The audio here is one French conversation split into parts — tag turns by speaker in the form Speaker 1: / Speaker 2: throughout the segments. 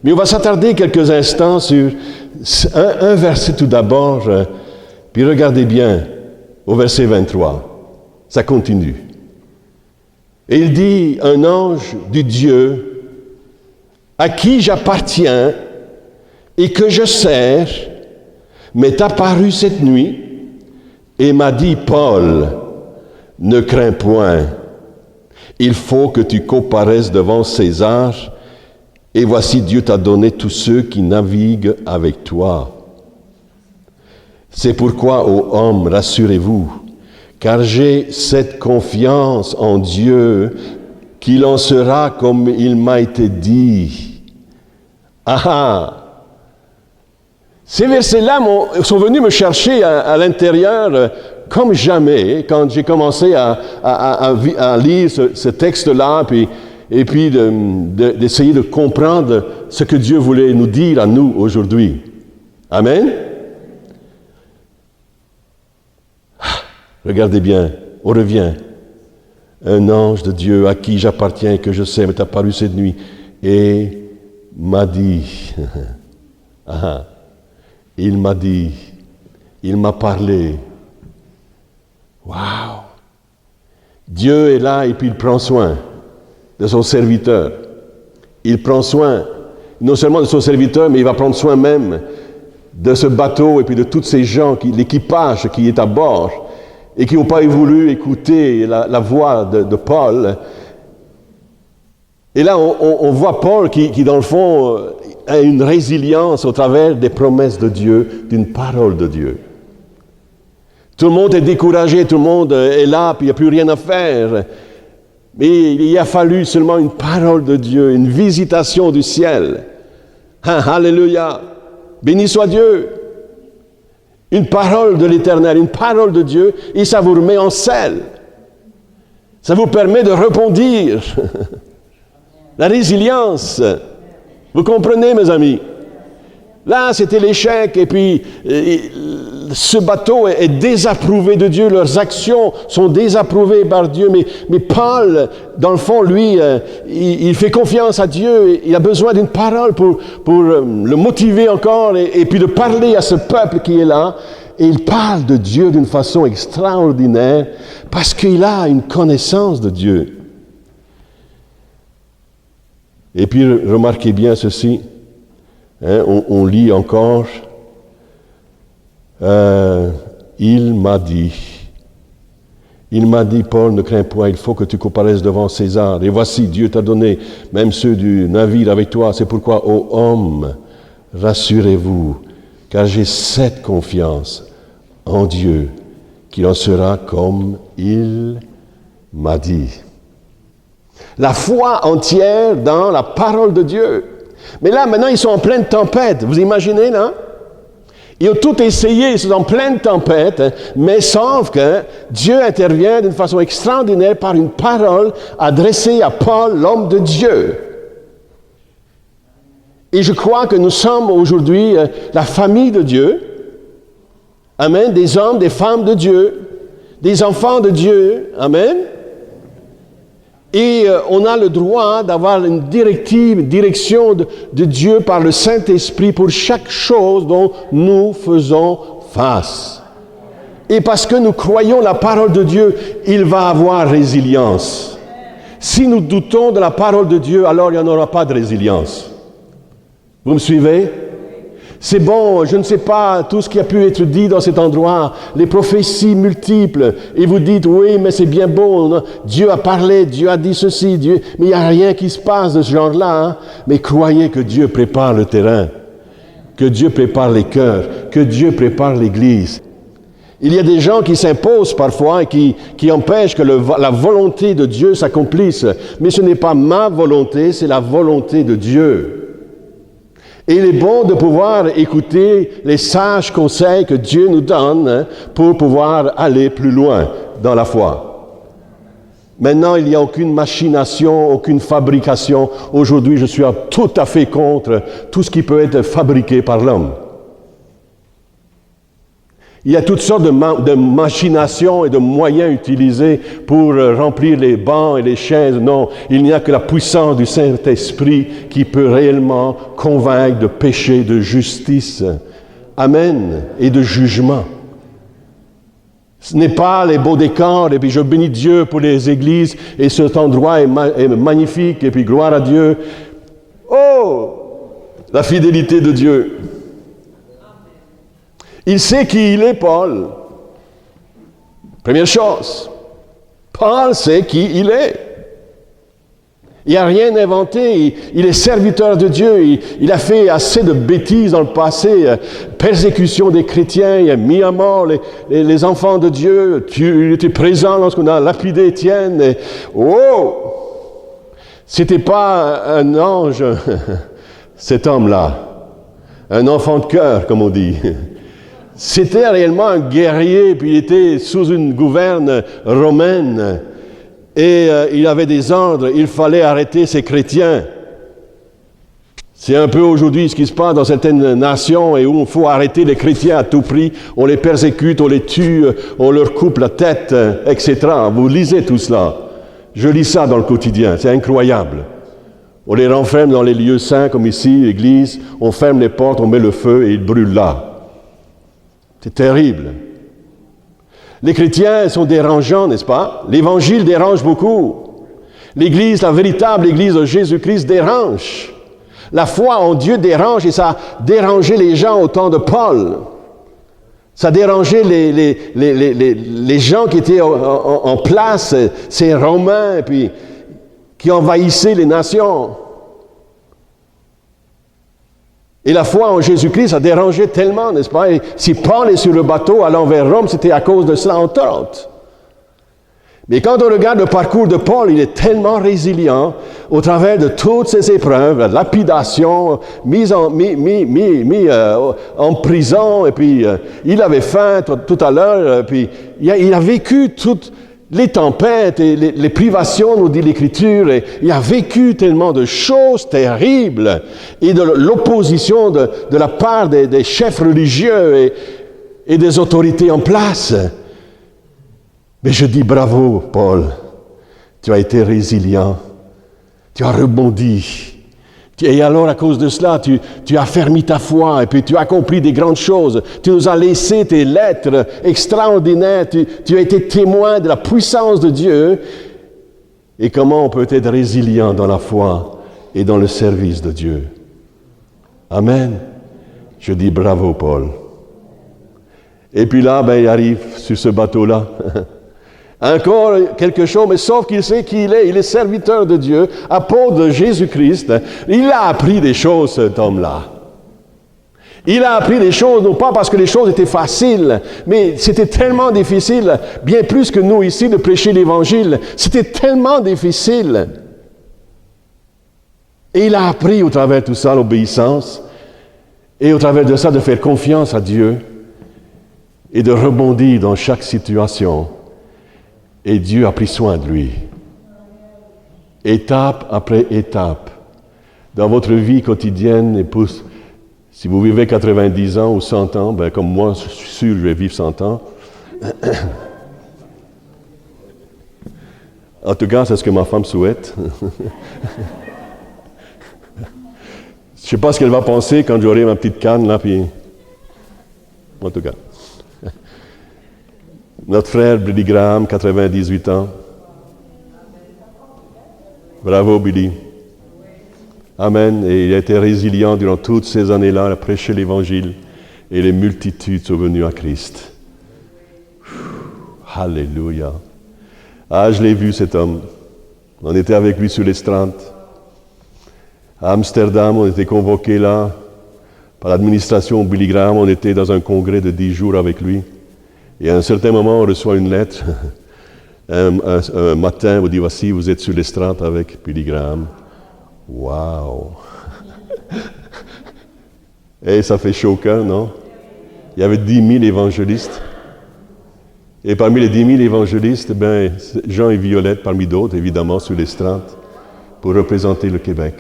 Speaker 1: Mais on va s'attarder quelques instants sur un verset tout d'abord, puis regardez bien au verset 23. Ça continue. Et il dit, un ange du Dieu à qui j'appartiens et que je sers m'est apparu cette nuit et m'a dit, Paul, ne crains point, il faut que tu comparaisses devant César, et voici Dieu t'a donné tous ceux qui naviguent avec toi. C'est pourquoi, ô hommes, rassurez-vous, car j'ai cette confiance en Dieu qu'il en sera comme il m'a été dit. Ces versets-là sont venus me chercher à l'intérieur comme jamais quand j'ai commencé à lire ce texte-là, et puis d'essayer de comprendre ce que Dieu voulait nous dire à nous aujourd'hui. Amen. Regardez bien, on revient. Un ange de Dieu à qui j'appartiens et que je sais m'est apparu cette nuit et m'a dit, il m'a dit, il m'a parlé. Wow! Dieu est là et puis il prend soin de son serviteur. Il prend soin non seulement de son serviteur, mais il va prendre soin même de ce bateau et puis de tous ces gens, l'équipage qui est à bord, et qui n'ont pas voulu écouter la voix de Paul. Et là, on voit Paul qui, dans le fond, a une résilience au travers des promesses de Dieu, d'une parole de Dieu. Tout le monde est découragé, tout le monde est là, puis il n'y a plus rien à faire. Mais il a fallu seulement une parole de Dieu, une visitation du ciel. Alléluia! Béni soit Dieu! Une parole de l'Éternel, une parole de Dieu, et ça vous remet en selle. Ça vous permet de rebondir. La résilience. Vous comprenez, mes amis? Là, c'était l'échec, et puis ce bateau est désapprouvé de Dieu, leurs actions sont désapprouvées par Dieu, mais Paul, dans le fond, lui, il fait confiance à Dieu, il a besoin d'une parole pour le motiver encore, et puis de parler à ce peuple qui est là, et il parle de Dieu d'une façon extraordinaire, parce qu'il a une connaissance de Dieu. Et puis, remarquez bien ceci, on lit encore, il m'a dit, Paul, ne crains point, il faut que tu comparaisses devant César. Et voici, Dieu t'a donné même ceux du navire avec toi. C'est pourquoi, ô hommes, rassurez-vous, car j'ai cette confiance en Dieu, qu'il en sera comme il m'a dit. La foi entière dans la parole de Dieu. Mais là, maintenant, ils sont en pleine tempête. Vous imaginez, là? Ils ont tout essayé, ils sont en pleine tempête, mais sauf que Dieu intervient d'une façon extraordinaire par une parole adressée à Paul, l'homme de Dieu. Et je crois que nous sommes aujourd'hui la famille de Dieu. Amen. Des hommes, des femmes de Dieu, des enfants de Dieu. Amen. Et on a le droit d'avoir une direction de Dieu par le Saint-Esprit pour chaque chose dont nous faisons face. Et parce que nous croyons la parole de Dieu, il va avoir résilience. Si nous doutons de la parole de Dieu, alors il n'y en aura pas de résilience. Vous me suivez? C'est bon, je ne sais pas tout ce qui a pu être dit dans cet endroit, les prophéties multiples, et vous dites, oui, mais c'est bien beau, non? Dieu a parlé, Dieu a dit ceci, mais il n'y a rien qui se passe de ce genre-là, hein? Mais croyez que Dieu prépare le terrain, que Dieu prépare les cœurs, que Dieu prépare l'Église. Il y a des gens qui s'imposent parfois et qui empêchent que la volonté de Dieu s'accomplisse, mais ce n'est pas ma volonté, c'est la volonté de Dieu. Et il est bon de pouvoir écouter les sages conseils que Dieu nous donne pour pouvoir aller plus loin dans la foi. Maintenant, il n'y a aucune machination, aucune fabrication. Aujourd'hui, je suis tout à fait contre tout ce qui peut être fabriqué par l'homme. Il y a toutes sortes de machinations et de moyens utilisés pour remplir les bancs et les chaises. Non, il n'y a que la puissance du Saint-Esprit qui peut réellement convaincre de péché, de justice. Amen. Et de jugement. Ce n'est pas les beaux décors, et puis je bénis Dieu pour les églises, et cet endroit est magnifique, et puis gloire à Dieu. Oh, la fidélité de Dieu. Il sait qui il est, Paul. Première chose, Paul sait qui il est. Il n'a rien inventé, il est serviteur de Dieu, il a fait assez de bêtises dans le passé, persécution des chrétiens, il a mis à mort les enfants de Dieu, il était présent lorsqu'on a lapidé Étienne. Et, c'était pas un ange, cet homme-là, un enfant de cœur, comme on dit. C'était réellement un guerrier, puis il était sous une gouverne romaine. Et il avait des ordres, il fallait arrêter ces chrétiens. C'est un peu aujourd'hui ce qui se passe dans certaines nations et où il faut arrêter les chrétiens à tout prix. On les persécute, on les tue, on leur coupe la tête, etc. Vous lisez tout cela. Je lis ça dans le quotidien, c'est incroyable. On les renferme dans les lieux saints, comme ici, l'église, on ferme les portes, on met le feu et ils brûlent là. C'est terrible. Les chrétiens sont dérangeants, n'est-ce pas? L'Évangile dérange beaucoup. L'Église, la véritable Église de Jésus-Christ dérange. La foi en Dieu dérange et ça a dérangé les gens au temps de Paul. Ça a dérangé les gens qui étaient en place, ces Romains, puis qui envahissaient les nations. Et la foi en Jésus-Christ a dérangé tellement, n'est-ce pas? Et si Paul est sur le bateau allant vers Rome, c'était à cause de cela entre autres. Mais quand on regarde le parcours de Paul, il est tellement résilient au travers de toutes ces épreuves, la lapidation, mis en prison, et puis il avait faim tout à l'heure, puis il a vécu toutes les tempêtes et les privations, nous dit l'Écriture, et il a vécu tellement de choses terribles et de l'opposition de la part des chefs religieux et des autorités en place. Mais je dis bravo, Paul, tu as été résilient, tu as rebondi. Et alors, à cause de cela, tu as affermi ta foi et puis tu as accompli des grandes choses. Tu nous as laissé tes lettres extraordinaires. Tu as été témoin de la puissance de Dieu. Et comment on peut être résilient dans la foi et dans le service de Dieu. Amen. Je dis bravo, Paul. Et puis là, il arrive sur ce bateau-là. Encore quelque chose, mais sauf qu'il sait qui il est serviteur de Dieu, apôtre de Jésus-Christ. Il a appris des choses, cet homme-là. Il a appris des choses, non pas parce que les choses étaient faciles, mais c'était tellement difficile, bien plus que nous ici, de prêcher l'Évangile. C'était tellement difficile. Et il a appris au travers de tout ça l'obéissance, et au travers de ça de faire confiance à Dieu, et de rebondir dans chaque situation. Et Dieu a pris soin de lui. Étape après étape. Dans votre vie quotidienne, si vous vivez 90 ans ou 100 ans, comme moi, je suis sûr que je vais vivre 100 ans. En tout cas, c'est ce que ma femme souhaite. Je ne sais pas ce qu'elle va penser quand j'aurai ma petite canne, là, puis... En tout cas. Notre frère Billy Graham, 98 ans. Bravo Billy. Amen. Et il a été résilient durant toutes ces années-là à prêcher l'Évangile et les multitudes sont venues à Christ. Alléluia. Ah, je l'ai vu cet homme. On était avec lui sur l'estrade. À Amsterdam, on était convoqués là par l'administration Billy Graham. On était dans un congrès de 10 jours avec lui. Et à un certain moment, on reçoit une lettre. Un matin, on dit, voici, vous êtes sur l'estrade avec Billy Graham. Wow! Et ça fait chaud au cœur, non? Il y avait 10 000 évangélistes. Et parmi les 10 000 évangélistes, Jean et Violette, parmi d'autres, évidemment, sur l'estrade, pour représenter le Québec.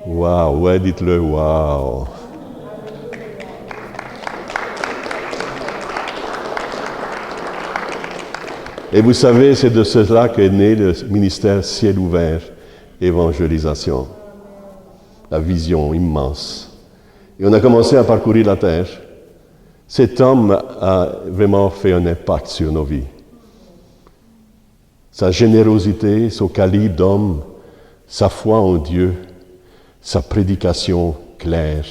Speaker 1: Wow! Ouais, dites-le, wow! Et vous savez, c'est de cela qu'est né le ministère Ciel ouvert, évangélisation. La vision immense. Et on a commencé à parcourir la terre. Cet homme a vraiment fait un impact sur nos vies. Sa générosité, son calibre d'homme, sa foi en Dieu, sa prédication claire,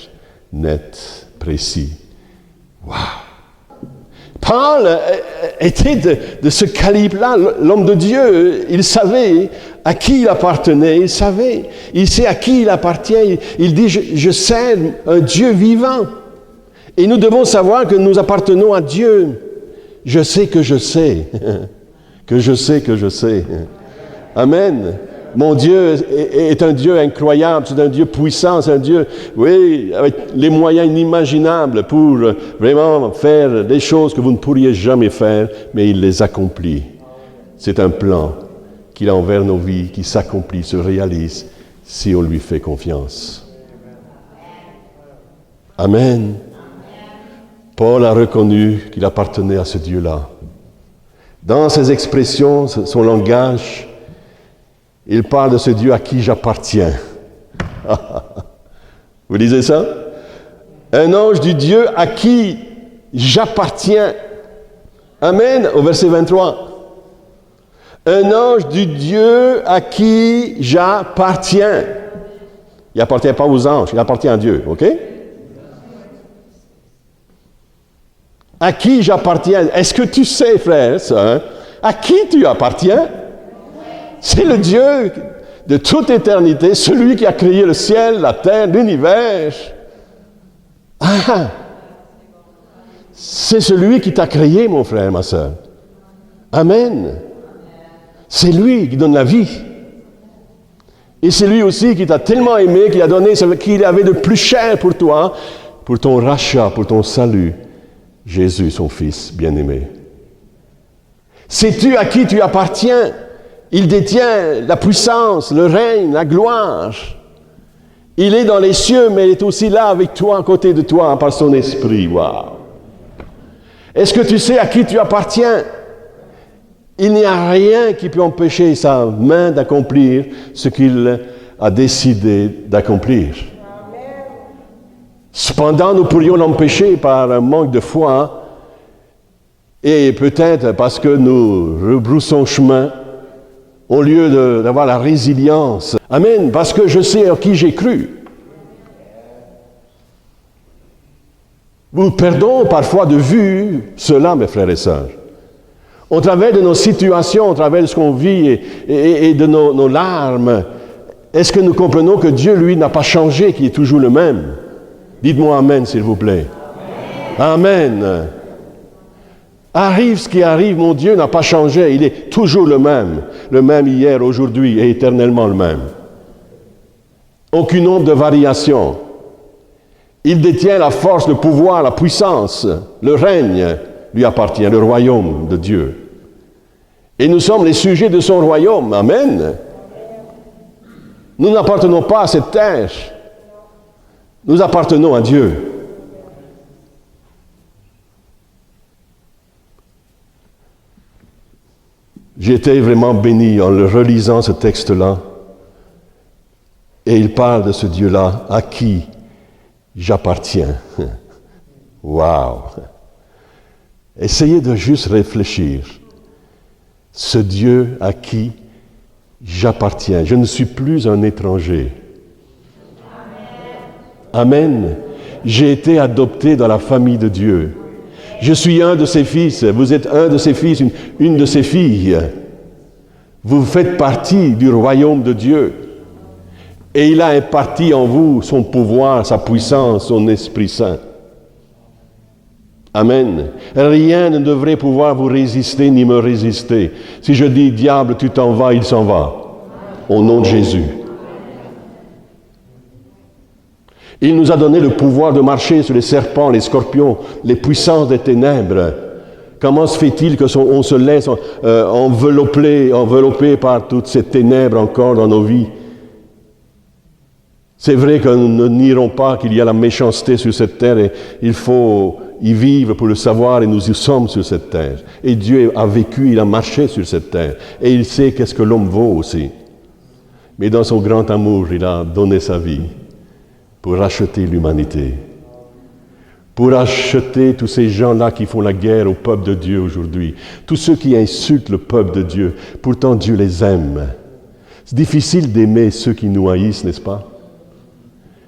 Speaker 1: nette, précise. Waouh! Paul était de ce calibre-là, l'homme de Dieu. Il savait à qui il appartenait, il sait à qui il appartient. Il dit, je sers un Dieu vivant. Et nous devons savoir que nous appartenons à Dieu. Je sais que je sais, que je sais que je sais. Amen. Mon Dieu est un Dieu incroyable, c'est un Dieu puissant, c'est un Dieu, oui, avec les moyens inimaginables pour vraiment faire des choses que vous ne pourriez jamais faire, mais il les accomplit. C'est un plan qu'il a envers nos vies, qui s'accomplit, se réalise, si on lui fait confiance. Amen. Paul a reconnu qu'il appartenait à ce Dieu-là. Dans ses expressions, son langage, il parle de ce Dieu à qui j'appartiens. Vous lisez ça? Un ange du Dieu à qui j'appartiens. Amen, au verset 23. Un ange du Dieu à qui j'appartiens. Il n'appartient pas aux anges, il appartient à Dieu, ok? À qui j'appartiens? Est-ce que tu sais, frère, ça, hein? À qui tu appartiens? C'est le Dieu de toute éternité, celui qui a créé le ciel, la terre, l'univers. Ah! C'est celui qui t'a créé, mon frère, ma soeur. Amen. C'est lui qui donne la vie. Et c'est lui aussi qui t'a tellement aimé, qui a donné ce qu'il avait de plus cher pour toi, pour ton rachat, pour ton salut. Jésus, son Fils bien-aimé. Sais-tu à qui tu appartiens? Il détient la puissance, le règne, la gloire. Il est dans les cieux, mais il est aussi là avec toi, à côté de toi, par son esprit. Wow. Est-ce que tu sais à qui tu appartiens? Il n'y a rien qui peut empêcher sa main d'accomplir ce qu'il a décidé d'accomplir. Cependant, nous pourrions l'empêcher par un manque de foi et peut-être parce que nous rebroussons chemin au lieu d'avoir la résilience. Amen, parce que je sais en qui j'ai cru. Nous perdons parfois de vue cela, mes frères et sœurs. Au travers de nos situations, au travers de ce qu'on vit et de nos larmes, est-ce que nous comprenons que Dieu, lui, n'a pas changé, qu'il est toujours le même? Dites-moi Amen, s'il vous plaît. Amen. Amen. Arrive ce qui arrive, mon Dieu n'a pas changé, il est toujours le même hier, aujourd'hui et éternellement le même. Aucune ombre de variation. Il détient la force, le pouvoir, la puissance, le règne lui appartient, le royaume de Dieu. Et nous sommes les sujets de son royaume. Amen. Nous n'appartenons pas à cette terre. Nous appartenons à Dieu. J'ai été vraiment béni en le relisant ce texte-là. Et il parle de ce Dieu-là à qui j'appartiens. Wow! Essayez de juste réfléchir. Ce Dieu à qui j'appartiens. Je ne suis plus un étranger. Amen. J'ai été adopté dans la famille de Dieu. Je suis un de ses fils, vous êtes un de ses fils, une de ses filles. Vous faites partie du royaume de Dieu. Et il a imparti en vous son pouvoir, sa puissance, son Esprit Saint. Amen. Rien ne devrait pouvoir vous résister ni me résister. Si je dis, diable, tu t'en vas, il s'en va. Au nom de Jésus. Il nous a donné le pouvoir de marcher sur les serpents, les scorpions, les puissances des ténèbres. Comment se fait-il qu'on se laisse envelopper par toutes ces ténèbres encore dans nos vies? C'est vrai que nous ne nierons pas qu'il y a la méchanceté sur cette terre et il faut y vivre pour le savoir et nous y sommes sur cette terre. Et Dieu a vécu, il a marché sur cette terre. Et il sait qu'est-ce que l'homme vaut aussi. Mais dans son grand amour, il a donné sa vie pour racheter l'humanité. Pour racheter tous ces gens-là qui font la guerre au peuple de Dieu aujourd'hui. Tous ceux qui insultent le peuple de Dieu. Pourtant, Dieu les aime. C'est difficile d'aimer ceux qui nous haïssent, n'est-ce pas?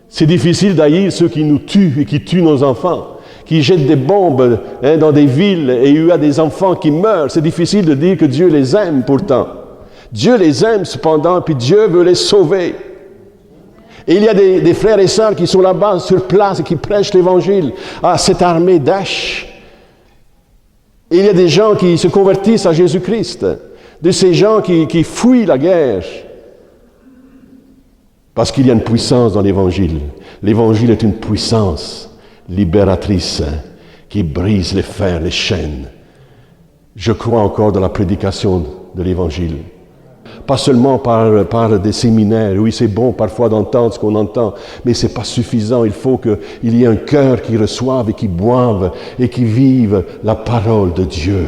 Speaker 1: C'est difficile d'haïr ceux qui nous tuent et qui tuent nos enfants, qui jettent des bombes dans des villes et il y a des enfants qui meurent. C'est difficile de dire que Dieu les aime pourtant. Dieu les aime cependant, puis Dieu veut les sauver. Et il y a des frères et sœurs qui sont là-bas sur place et qui prêchent l'Évangile à cette armée Daesh. Et il y a des gens qui se convertissent à Jésus-Christ, de ces gens qui fuient la guerre. Parce qu'il y a une puissance dans l'Évangile. L'Évangile est une puissance libératrice qui brise les fers, les chaînes. Je crois encore dans la prédication de l'Évangile. Pas seulement par des séminaires, oui c'est bon parfois d'entendre ce qu'on entend, mais ce n'est pas suffisant, il faut qu'il y ait un cœur qui reçoive et qui boive et qui vive la parole de Dieu.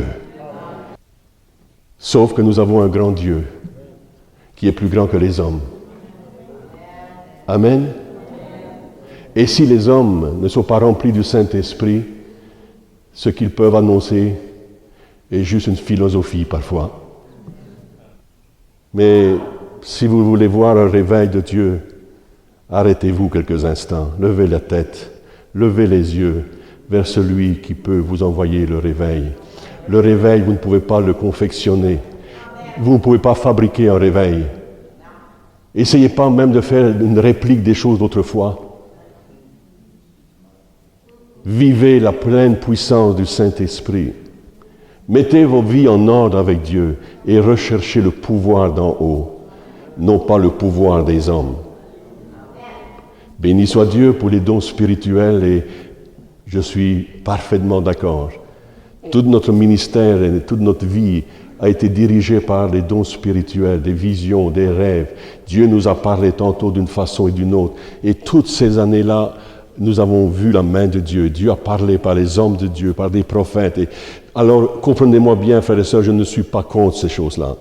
Speaker 1: Sauf que nous avons un grand Dieu qui est plus grand que les hommes. Amen. Et si les hommes ne sont pas remplis du Saint-Esprit, ce qu'ils peuvent annoncer est juste une philosophie parfois. Mais si vous voulez voir un réveil de Dieu, arrêtez-vous quelques instants, levez la tête, levez les yeux vers celui qui peut vous envoyer le réveil. Le réveil, vous ne pouvez pas le confectionner. Vous ne pouvez pas fabriquer un réveil. Essayez pas même de faire une réplique des choses d'autrefois. Vivez la pleine puissance du Saint-Esprit. Mettez vos vies en ordre avec Dieu et recherchez le pouvoir d'en haut, non pas le pouvoir des hommes. Béni soit Dieu pour les dons spirituels et je suis parfaitement d'accord. Tout notre ministère et toute notre vie a été dirigé par les dons spirituels, des visions, des rêves. Dieu nous a parlé tantôt d'une façon et d'une autre. Et toutes ces années-là, nous avons vu la main de Dieu. Dieu a parlé par les hommes de Dieu, par des prophètes. Et alors, comprenez-moi bien, frères et sœurs, je ne suis pas contre ces choses-là.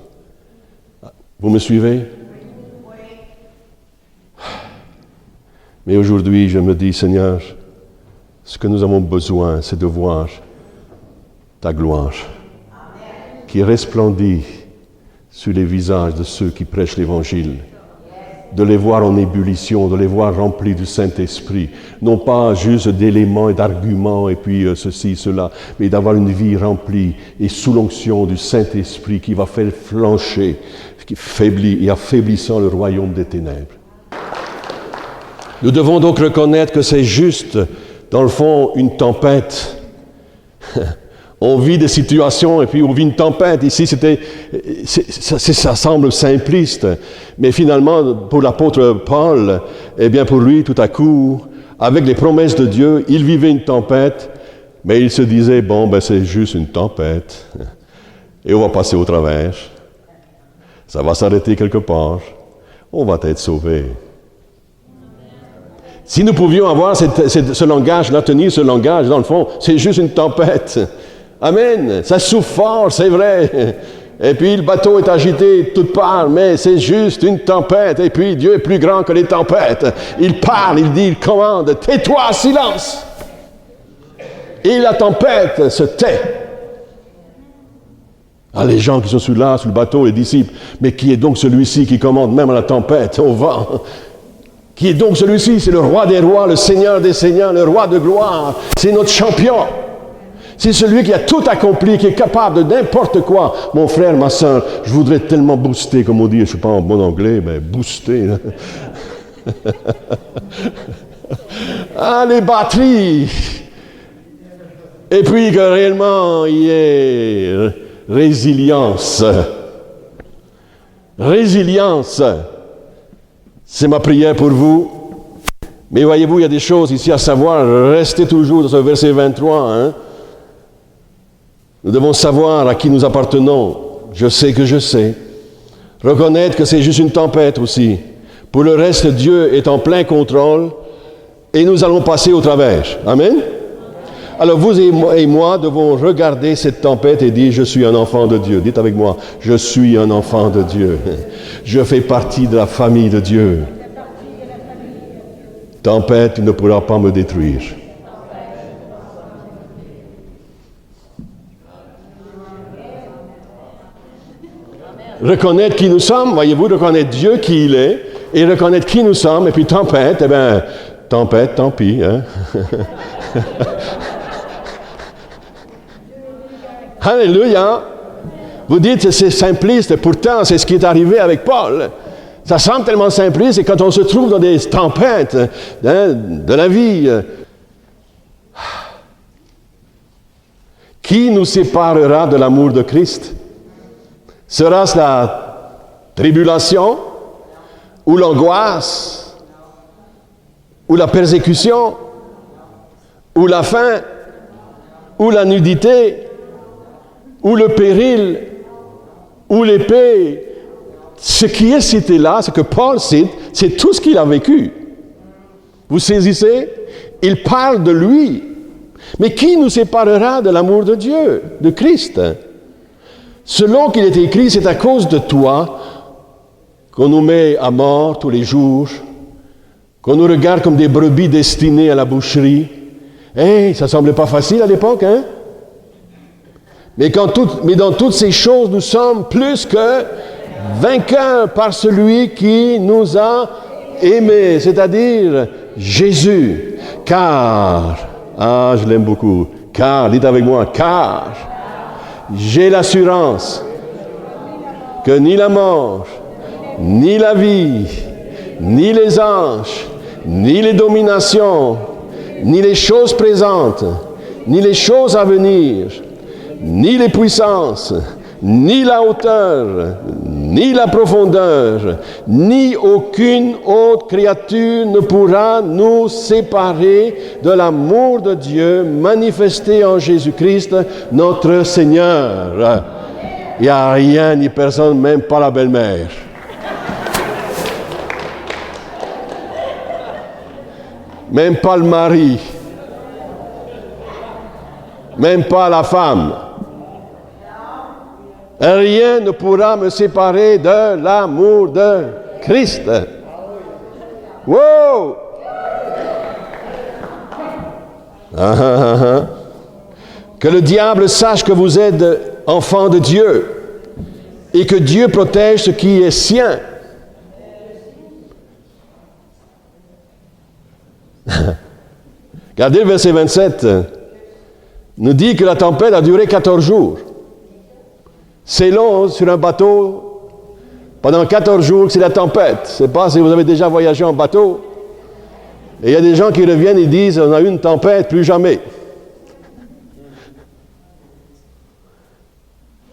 Speaker 1: Vous me suivez? Mais aujourd'hui, je me dis, Seigneur, ce que nous avons besoin, c'est de voir ta gloire qui resplendit sur les visages de ceux qui prêchent l'Évangile. De les voir en ébullition, de les voir remplis du Saint-Esprit. Non pas juste d'éléments et d'arguments et puis ceci, cela, mais d'avoir une vie remplie et sous l'onction du Saint-Esprit qui va faire flancher, qui faiblit et affaiblissant le royaume des ténèbres. Nous devons donc reconnaître que c'est juste, dans le fond, une tempête. On vit des situations et puis on vit une tempête. Ici, ça semble simpliste, mais finalement, pour l'apôtre Paul, eh bien pour lui, tout à coup, avec les promesses de Dieu, il vivait une tempête, mais il se disait, bon, ben c'est juste une tempête, et on va passer au travers. Ça va s'arrêter quelque part. On va être sauvés. Si nous pouvions avoir ce langage-là, tenir ce langage, dans le fond, c'est juste une tempête. Amen. Ça souffle fort, c'est vrai. Et puis le bateau est agité de toutes parts, mais c'est juste une tempête. Et puis Dieu est plus grand que les tempêtes. Il parle, il dit, il commande, tais-toi, silence. Et la tempête se tait. Ah, les gens qui sont sur le bateau, les disciples, mais qui est donc celui-ci qui commande même à la tempête, au vent? Qui est donc celui-ci? C'est le roi des rois, le seigneur des seigneurs, le roi de gloire. C'est notre champion. C'est celui qui a tout accompli, qui est capable de n'importe quoi. Mon frère, ma soeur, je voudrais tellement booster, comme on dit, je ne suis pas en bon anglais, mais booster. Ah, les batteries. Et puis que réellement, il y ait résilience. Résilience. C'est ma prière pour vous. Mais voyez-vous, il y a des choses ici à savoir. Restez toujours dans ce verset 23. Hein? Nous devons savoir à qui nous appartenons. Je sais que je sais. Reconnaître que c'est juste une tempête aussi. Pour le reste, Dieu est en plein contrôle et nous allons passer au travers. Amen. Alors vous et moi devons regarder cette tempête et dire, je suis un enfant de Dieu. Dites avec moi, je suis un enfant de Dieu. Je fais partie de la famille de Dieu. Tempête, tu ne pourras pas me détruire. Reconnaître qui nous sommes, voyez-vous, reconnaître Dieu qui il est, et reconnaître qui nous sommes, et puis tempête, eh bien, tempête, tant pis, hein. Alléluia. Vous dites que c'est simpliste, pourtant c'est ce qui est arrivé avec Paul. Ça semble tellement simpliste, et quand on se trouve dans des tempêtes de la vie, qui nous séparera de l'amour de Christ? Sera-ce la tribulation, ou l'angoisse, ou la persécution, ou la faim, ou la nudité, ou le péril, ou l'épée? Ce qui est cité là, ce que Paul cite, c'est tout ce qu'il a vécu. Vous saisissez? Il parle de lui. Mais qui nous séparera de l'amour de Dieu, de Christ? Selon qu'il est écrit, c'est à cause de toi qu'on nous met à mort tous les jours, qu'on nous regarde comme des brebis destinées à la boucherie. Ça semblait pas facile à l'époque, hein? Mais dans toutes ces choses, nous sommes plus que vainqueurs par celui qui nous a aimés, c'est-à-dire Jésus. Car, je l'aime beaucoup, car, dites avec moi, car j'ai l'assurance que ni la mort, ni la vie, ni les anges, ni les dominations, ni les choses présentes, ni les choses à venir, ni les puissances, ni la hauteur, ni la profondeur, ni aucune autre créature ne pourra nous séparer de l'amour de Dieu manifesté en Jésus-Christ, notre Seigneur. Il n'y a rien ni personne, même pas la belle-mère. Même pas le mari. Même pas la femme. Rien ne pourra me séparer de l'amour de Christ. Wow! Que le diable sache que vous êtes enfants de Dieu et que Dieu protège ce qui est sien. Regardez le verset 27. Nous dit que la tempête a duré 14 jours. C'est long sur un bateau. Pendant 14 jours, c'est la tempête. Je ne sais pas si vous avez déjà voyagé en bateau. Et il y a des gens qui reviennent et disent, on a eu une tempête, plus jamais.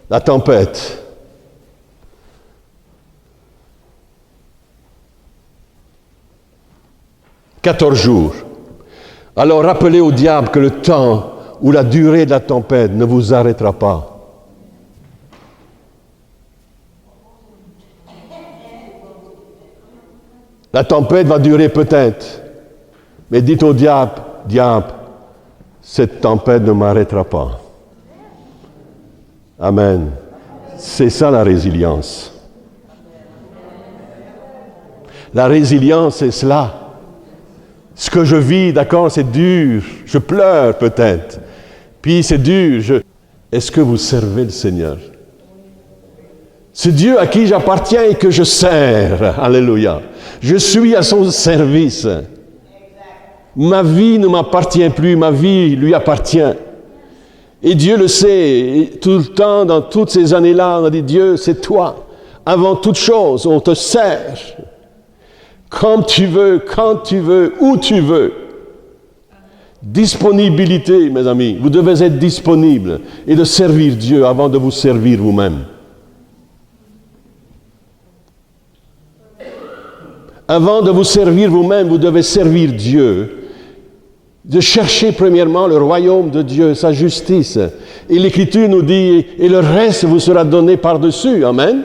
Speaker 1: La tempête. « 14 jours. Alors rappelez au diable que le temps ou la durée de la tempête ne vous arrêtera pas. La tempête va durer peut-être, mais dites au diable, diable, cette tempête ne m'arrêtera pas. Amen. C'est ça la résilience. La résilience, c'est cela. Ce que je vis, d'accord, c'est dur. Je pleure peut-être. Puis c'est dur. Est-ce que vous servez le Seigneur? C'est Dieu à qui j'appartiens et que je sers. Alléluia. Je suis à son service. Ma vie ne m'appartient plus, ma vie lui appartient. Et Dieu le sait. Et tout le temps, dans toutes ces années-là, on a dit, Dieu, c'est toi. Avant toute chose, on te sert. Comme tu veux, quand tu veux, où tu veux. Disponibilité, mes amis. Vous devez être disponible et de servir Dieu avant de vous servir vous-même. Avant de vous servir vous-même, vous devez servir Dieu. De chercher premièrement le royaume de Dieu, sa justice. Et l'Écriture nous dit, et le reste vous sera donné par-dessus. Amen.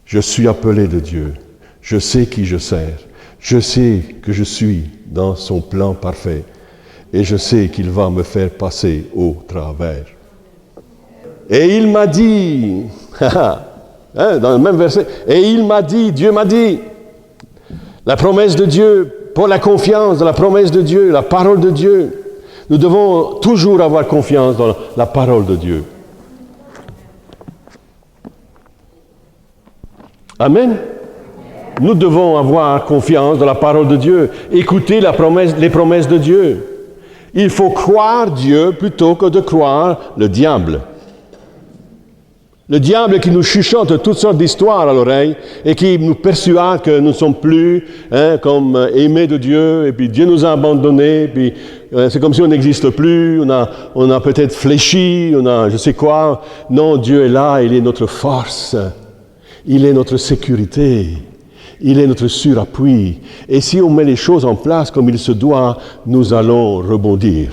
Speaker 1: Je suis appelé de Dieu. Je sais qui je sers. Je sais que je suis dans son plan parfait. et je sais qu'il va me faire passer au travers. Et il m'a dit, dans le même verset, et il m'a dit, Dieu m'a dit, la promesse de Dieu, pour la confiance dans la promesse de Dieu, la parole de Dieu, nous devons toujours avoir confiance dans la parole de Dieu. Amen. Nous devons avoir confiance dans la parole de Dieu, écouter les promesses de Dieu. Il faut croire Dieu plutôt que de croire le diable. Le diable qui nous chuchote toutes sortes d'histoires à l'oreille et qui nous persuade que nous ne sommes plus comme aimés de Dieu, et puis Dieu nous a abandonnés, et puis c'est comme si on n'existe plus, on a peut-être fléchi, on a je sais quoi. Non, Dieu est là, il est notre force, il est notre sécurité, il est notre surappui. Et si on met les choses en place comme il se doit, nous allons rebondir.